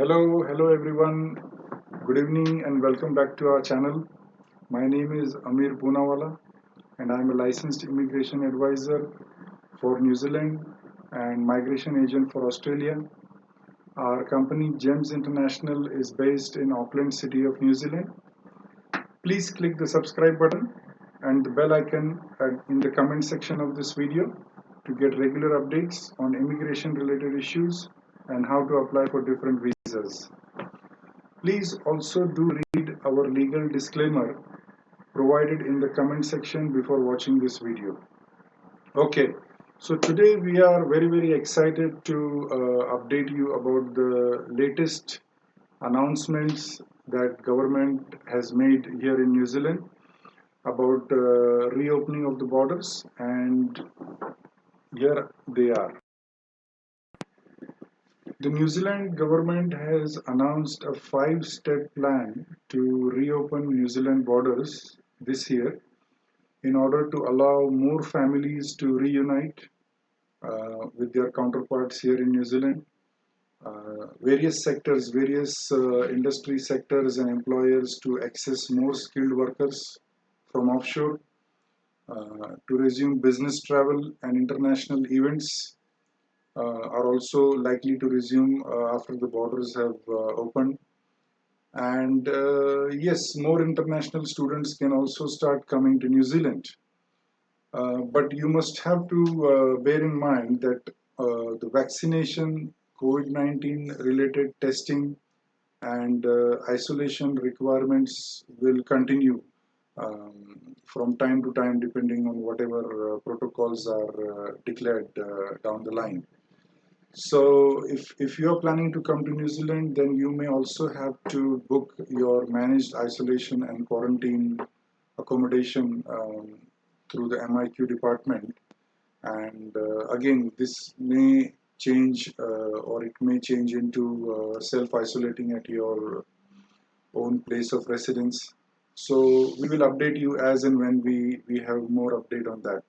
Hello everyone. Good evening and welcome back to our channel. My name is Amir Poonawala and I am a licensed immigration advisor for New Zealand and migration agent for Australia. Our company G.E.M.S International is based in Auckland City of New Zealand. Please click the subscribe button and the bell icon in the comment section of this video to get regular updates on immigration related issues and how to apply for different visas. Please also do read our legal disclaimer provided in the comment section before watching this video. Okay, so today we are very excited to update you about the latest announcements that government has made here in New Zealand about reopening of the borders, and here they are. The New Zealand government has announced a 5-step plan to reopen New Zealand borders this year in order to allow more families to reunite with their counterparts here in New Zealand. Various sectors, various industry sectors and employers to access more skilled workers from offshore, to resume business travel and international events are also likely to resume after the borders have opened. And yes, more international students can also start coming to New Zealand. But you must have to bear in mind that the vaccination, COVID-19 related testing and isolation requirements will continue from time to time depending on whatever protocols are declared down the line. So if you're planning to come to New Zealand, then you may also have to book your managed isolation and quarantine accommodation through the MIQ department. And again, this may change or it may change into self-isolating at your own place of residence. So we will update you as and when we have more update on that.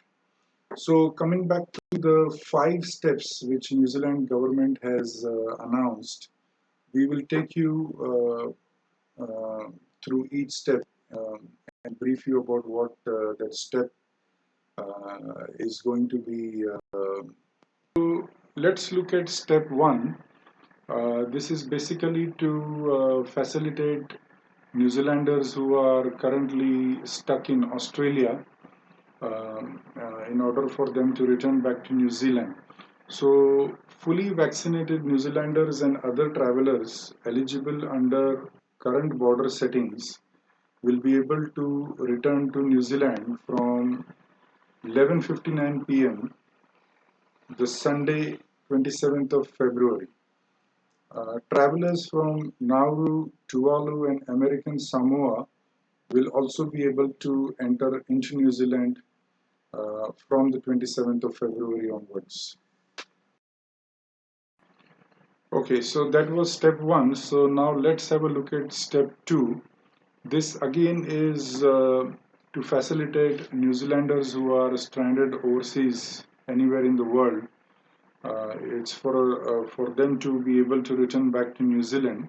So coming back to the 5 steps which New Zealand government has announced, we will take you through each step and brief you about what that step is going to be. So let's look at step 1. This is basically to facilitate New Zealanders who are currently stuck in Australia in order for them to return back to New Zealand. So, fully vaccinated New Zealanders and other travelers eligible under current border settings will be able to return to New Zealand from 11:59 p.m. the Sunday 27th of February. Travelers from Nauru, Tuvalu and American Samoa will also be able to enter into New Zealand from the 27th of February onwards. Okay, so that was step 1. So now let's have a look at step 2. This again is to facilitate New Zealanders who are stranded overseas anywhere in the world. It's for them to be able to return back to New Zealand.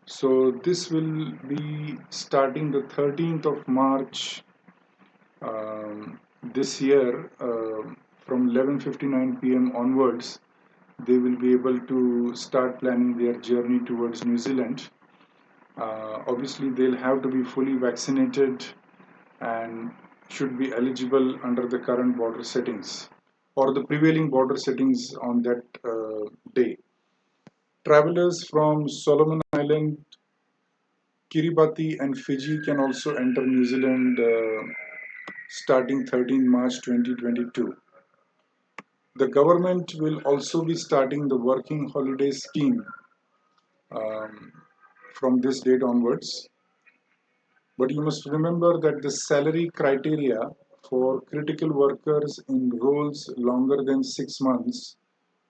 So this will be starting the 13th of March this year from 11:59 p.m. onwards. They will be able to start planning their journey towards New Zealand. Obviously, they'll have to be fully vaccinated and should be eligible under the current border settings or the prevailing border settings on that day. Travelers from Solomon Island, Kiribati and Fiji can also enter New Zealand starting 13 March 2022. The government will also be starting the working holiday scheme from this date onwards. But you must remember that the salary criteria for critical workers in roles longer than 6 months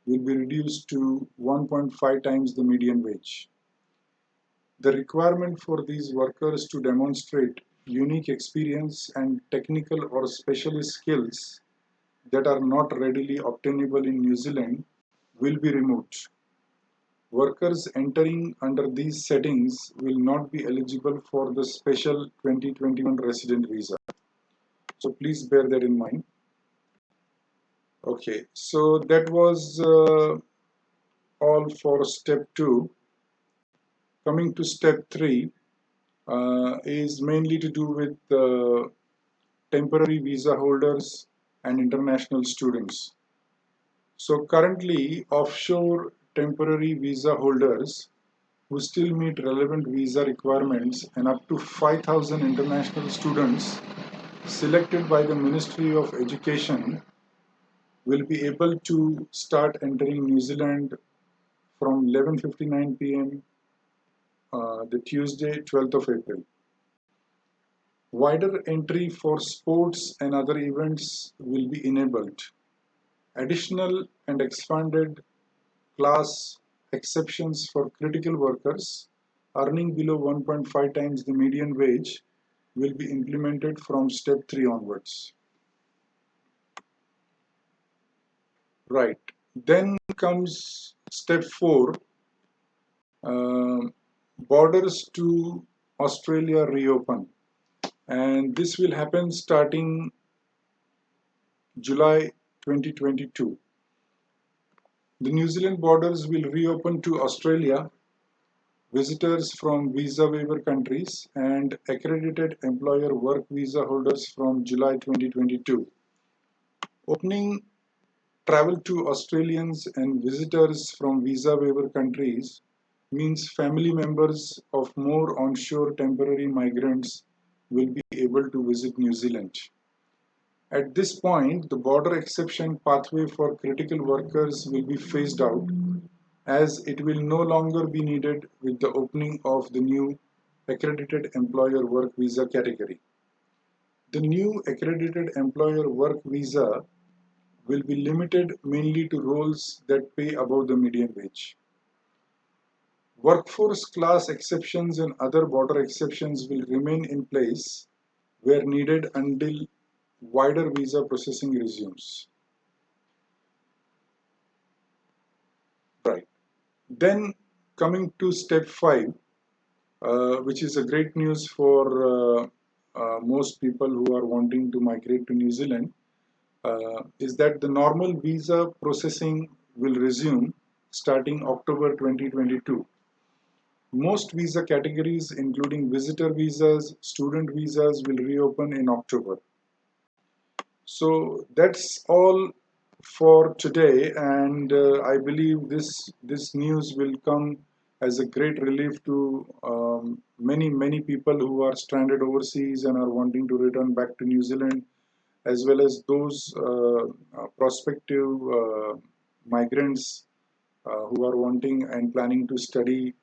will be reduced to 1.5 times the median wage. The requirement for these workers to demonstrate unique experience and technical or specialist skills that are not readily obtainable in New Zealand will be removed. workers entering under these settings will not be eligible for the special 2021 resident visa. So please bear that in mind. Okay, so that was all for step 2. Coming to step 3 is mainly to do with temporary visa holders and international students. So currently, offshore temporary visa holders who still meet relevant visa requirements and up to 5,000 international students selected by the Ministry of Education will be able to start entering New Zealand from 11:59 p.m. The Tuesday, 12th of April. Wider entry for sports and other events will be enabled. Additional and expanded class exceptions for critical workers earning below 1.5 times the median wage will be implemented from step 3 onwards. Right. Then comes step 4, borders to Australia reopen. And this will happen starting July 2022. The New Zealand borders will reopen to Australia. Visitors from visa waiver countries and accredited employer work visa holders from July 2022. Opening travel to Australians and visitors from visa waiver countries means family members of more onshore temporary migrants will be able to visit New Zealand. At this point, the border exception pathway for critical workers will be phased out, as it will no longer be needed with the opening of the new accredited employer work visa category. The new accredited employer work visa will be limited mainly to roles that pay above the median wage. Workforce class exceptions and other border exceptions will remain in place where needed until wider visa processing resumes. Right. Then coming to step 5, which is a great news for most people who are wanting to migrate to New Zealand, is that the normal visa processing will resume starting October 2022. Most visa categories, including visitor visas, student visas, will reopen in October. So that's all for today, and I believe this news will come as a great relief to many people who are stranded overseas and are wanting to return back to New Zealand, as well as those prospective migrants who are wanting and planning to study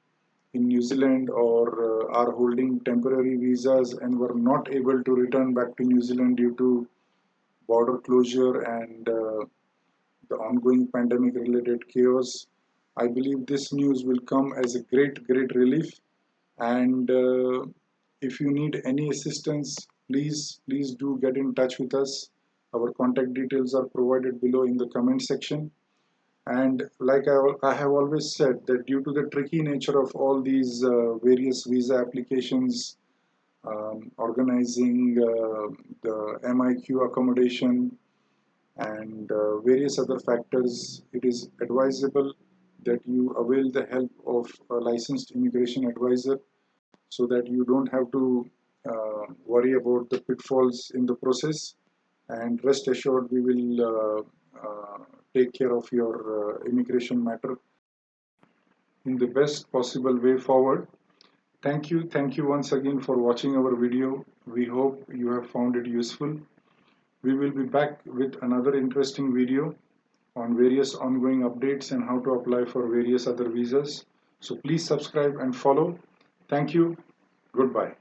in New Zealand or are holding temporary visas and were not able to return back to New Zealand due to border closure and the ongoing pandemic related chaos. I believe this news will come as a great relief. And if you need any assistance, please do get in touch with us. Our contact details are provided below in the comment section. And like I have always said, that due to the tricky nature of all these various visa applications, organizing the MIQ accommodation, and various other factors, it is advisable that you avail the help of a licensed immigration advisor so that you don't have to worry about the pitfalls in the process. And rest assured, we will take care of your immigration matter in the best possible way forward. Thank you once again for watching our video. We hope you have found it useful. We will be back with another interesting video on various ongoing updates and how to apply for various other visas. So please subscribe and follow. Thank you. Goodbye.